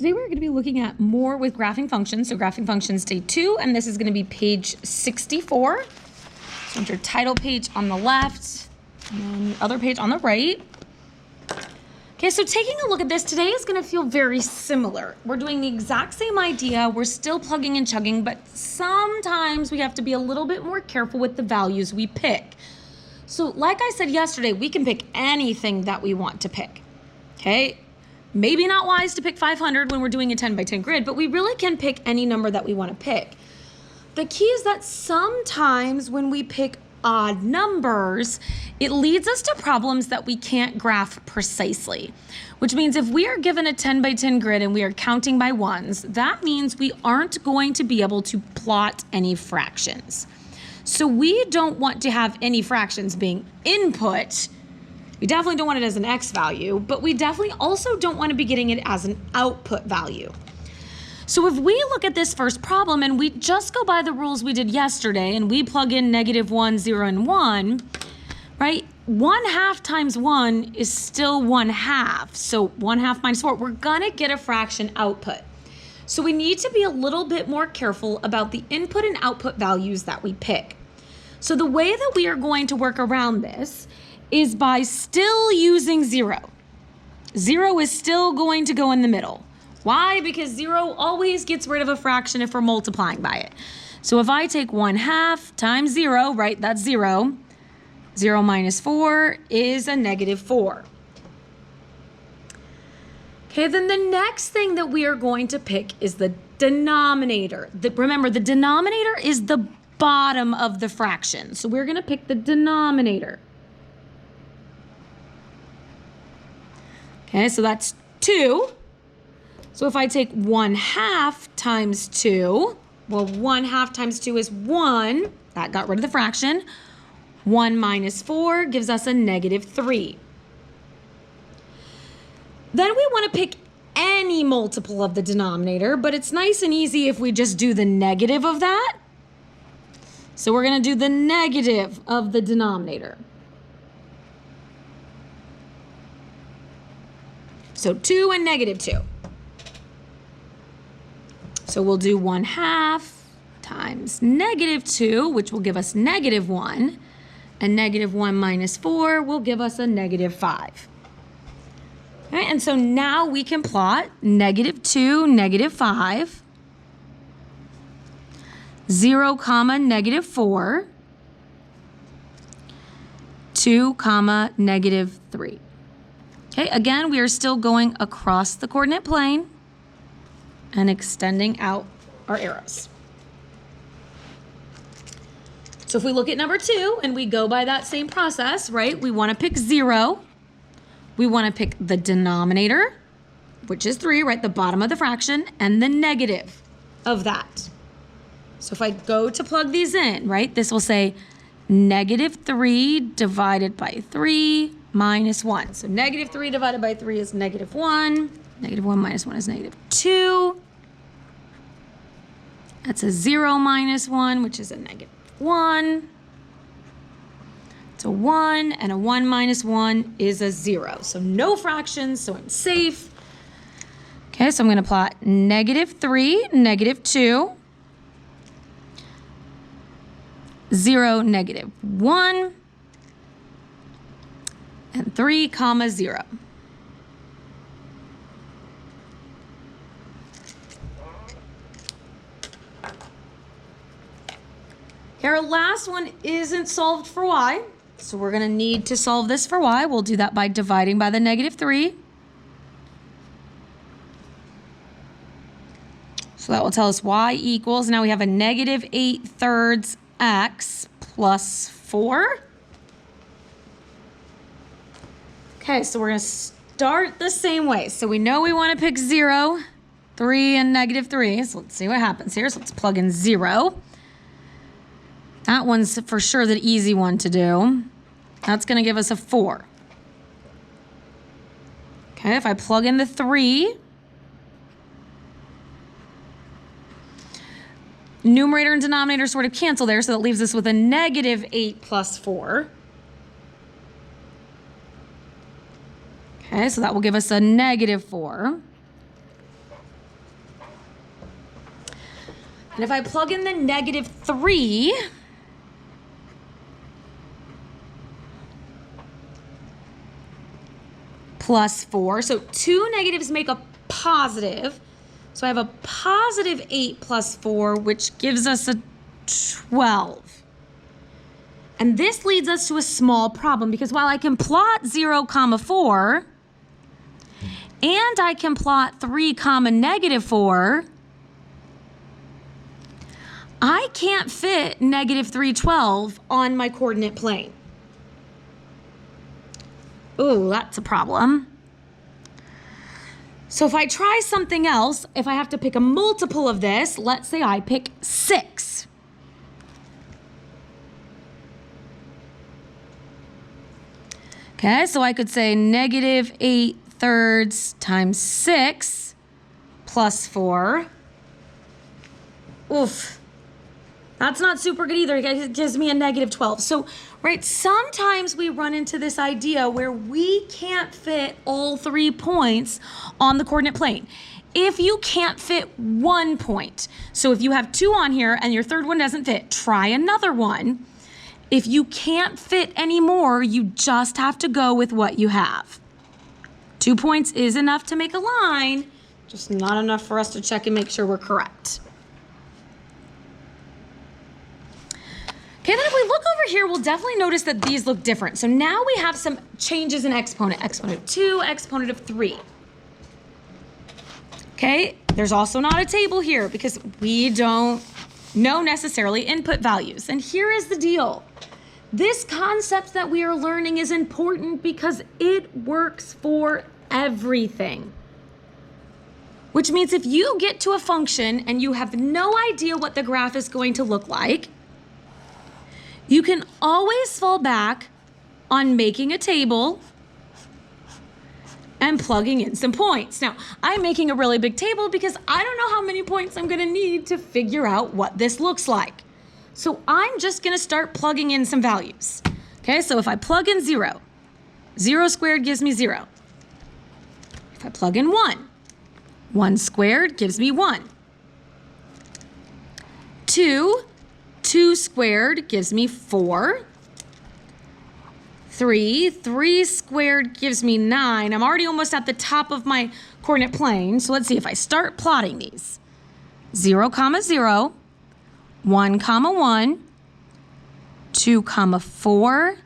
today we're going to be looking at more with graphing functions. So graphing functions day 2, and this is going to be page 64. So your title page on the left, and then the other page on the right. Okay, so taking a look at this today is going to feel very similar. We're doing the exact same idea. We're still plugging and chugging, but sometimes we have to be a little bit more careful with the values we pick. So like I said yesterday, we can pick anything that we want to pick. Okay, maybe not wise to pick 500 when we're doing a 10 by 10 grid, but we really can pick any number that we want to pick. The key is that sometimes when we pick odd numbers, it leads us to problems that we can't graph precisely, which means if we are given a 10 by 10 grid and we are counting by ones, that means we aren't going to be able to plot any fractions. So we don't want to have any fractions being input. We definitely don't want it as an X value, but we definitely also don't want to be getting it as an output value. So if we look at this first problem and we just go by the rules we did yesterday and we plug in -1, 0, and 1, right? 1/2 times 1 is still 1/2. So 1/2 minus 4, we're gonna get a fraction output. So we need to be a little bit more careful about the input and output values that we pick. So the way that we are going to work around this is by still using 0. 0 is still going to go in the middle. Why? Because 0 always gets rid of a fraction if we're multiplying by it. So if I take 1/2 times 0, right, that's 0. 0 minus 4 is a -4. Okay, then the next thing that we are going to pick is the denominator. Remember, the denominator is the bottom of the fraction. So we're going to pick the denominator. Okay, so that's 2. So if I take 1/2 times 2, well, 1/2 times 2 is 1. That got rid of the fraction. 1 minus 4 gives us a -3. Then we want to pick any multiple of the denominator, but it's nice and easy if we just do the negative of that. So we're going to do the negative of the denominator. So 2 and -2. So we'll do 1/2 times -2, which will give us -1, and -1 minus 4 will give us a -5. All right, and so now we can plot -2, -5, 0, -4, 2, -3. Okay, again, we are still going across the coordinate plane and extending out our arrows. So if we look at number 2 and we go by that same process, right, we want to pick 0. We want to pick the denominator, which is 3, right, the bottom of the fraction, and the negative of that. So if I go to plug these in, right, this will say -3 divided by 3 minus 1. So -3 divided by 3 is -1. -1 minus 1 is -2. That's a 0 minus 1, which is a -1. It's a 1, and a 1 minus 1 is a 0. So no fractions, so I'm safe. Okay, so I'm going to plot -3, -2, 0, -1, and 3, 0. Our last one isn't solved for y, so we're going to need to solve this for y. We'll do that by dividing by the -3. So that will tell us y equals, now we have a -8/3 x plus 4. Okay, so we're going to start the same way. So we know we want to pick 0, 3, and -3. So let's see what happens here. So let's plug in 0. That one's for sure the easy one to do. That's going to give us a 4. Okay, if I plug in the 3, numerator and denominator sort of cancel there, so that leaves us with a -8 plus 4. Okay, so that will give us a -4. And if I plug in the negative 3, plus 4, so 2 negatives make a positive. So I have a positive 8 plus 4, which gives us a 12. And this leads us to a small problem, because while I can plot 0, 4, and I can plot 3, negative 4, I can't fit negative 3, 12 on my coordinate plane. Ooh, that's a problem. So if I try something else, if I have to pick a multiple of this, let's say I pick 6. Okay, so I could say negative 8 thirds times 6 plus 4. Oof. That's not super good either. It gives me a negative 12. So, right, sometimes we run into this idea where we can't fit all 3 points on the coordinate plane. If you can't fit 1 point, so if you have 2 on here and your third one doesn't fit, try another one. If you can't fit any more, you just have to go with what you have. 2 points is enough to make a line, just not enough for us to check and make sure we're correct. Okay, then if we look over here, we'll definitely notice that these look different. So now we have some changes in exponent. Exponent of 2, exponent of 3. Okay, there's also not a table here because we don't know necessarily input values. And here is the deal. This concept that we are learning is important because it works for everything. Which means if you get to a function and you have no idea what the graph is going to look like, you can always fall back on making a table and plugging in some points. Now, I'm making a really big table because I don't know how many points I'm gonna need to figure out what this looks like. So I'm just gonna start plugging in some values. Okay, so if I plug in 0, 0 squared gives me 0. If I plug in 1, 1 squared gives me 1. 2 squared gives me 4. 3 squared gives me 9. I'm already almost at the top of my coordinate plane. So let's see if I start plotting these. 0, 0, 1, 1, 2, 4,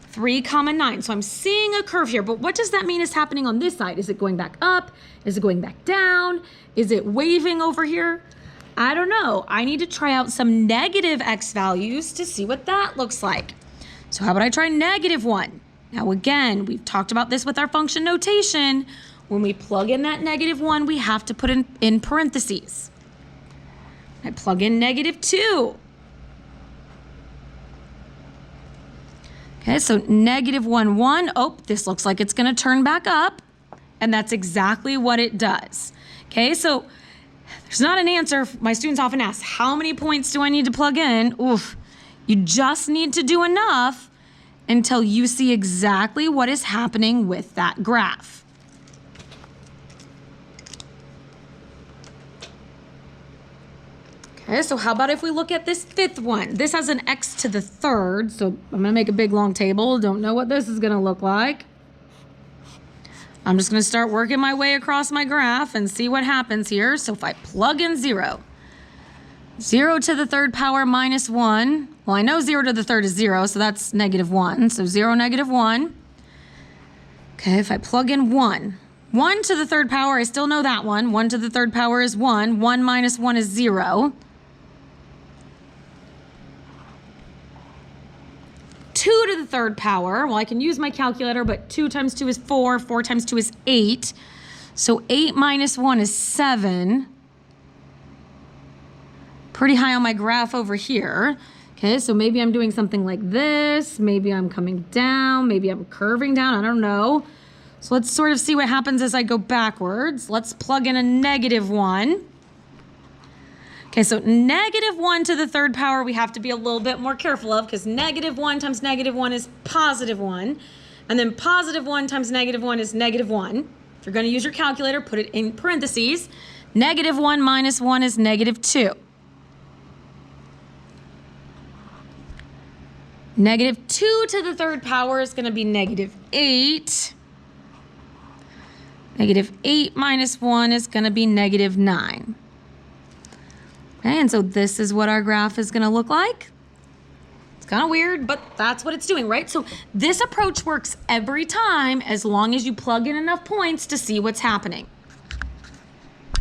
3, 9. So I'm seeing a curve here, but what does that mean is happening on this side? Is it going back up? Is it going back down? Is it waving over here? I don't know. I need to try out some negative x values to see what that looks like. So how about I try negative 1? Now again, we've talked about this with our function notation. When we plug in that negative 1, we have to put in parentheses. I plug in negative 2. Okay, so negative 1, 1. Oh, this looks like it's going to turn back up. And that's exactly what it does. Okay, so there's not an answer. My students often ask, how many points do I need to plug in? Oof. You just need to do enough until you see exactly what is happening with that graph. Okay, so how about if we look at this 5th one? This has an x to the 3rd, so I'm gonna make a big long table. Don't know what this is gonna look like. I'm just gonna start working my way across my graph and see what happens here. So if I plug in 0, 0 to the 3rd power minus 1. Well, I know 0 to the 3rd is 0, so that's negative 1. So 0, negative 1. Okay, if I plug in 1. 1 to the 3rd power, I still know that one. 1 to the 3rd power is 1. 1 minus 1 is 0. 2 to the 3rd power, well, I can use my calculator, but 2 times 2 is 4. 4 times 2 is 8. So 8 minus 1 is 7. Pretty high on my graph over here. Okay, so maybe I'm doing something like this. Maybe I'm coming down. Maybe I'm curving down. I don't know. So let's sort of see what happens as I go backwards. Let's plug in a negative 1. Okay, so negative 1 to the 3rd power we have to be a little bit more careful of because negative 1 times negative 1 is positive 1. And then positive 1 times negative 1 is negative 1. If you're going to use your calculator, put it in parentheses. Negative 1 minus 1 is negative 2. Negative 2 to the third power is going to be negative 8. Negative 8 minus 1 is going to be negative 9. Okay, and so this is what our graph is going to look like. It's kind of weird, but that's what it's doing, right? So this approach works every time as long as you plug in enough points to see what's happening.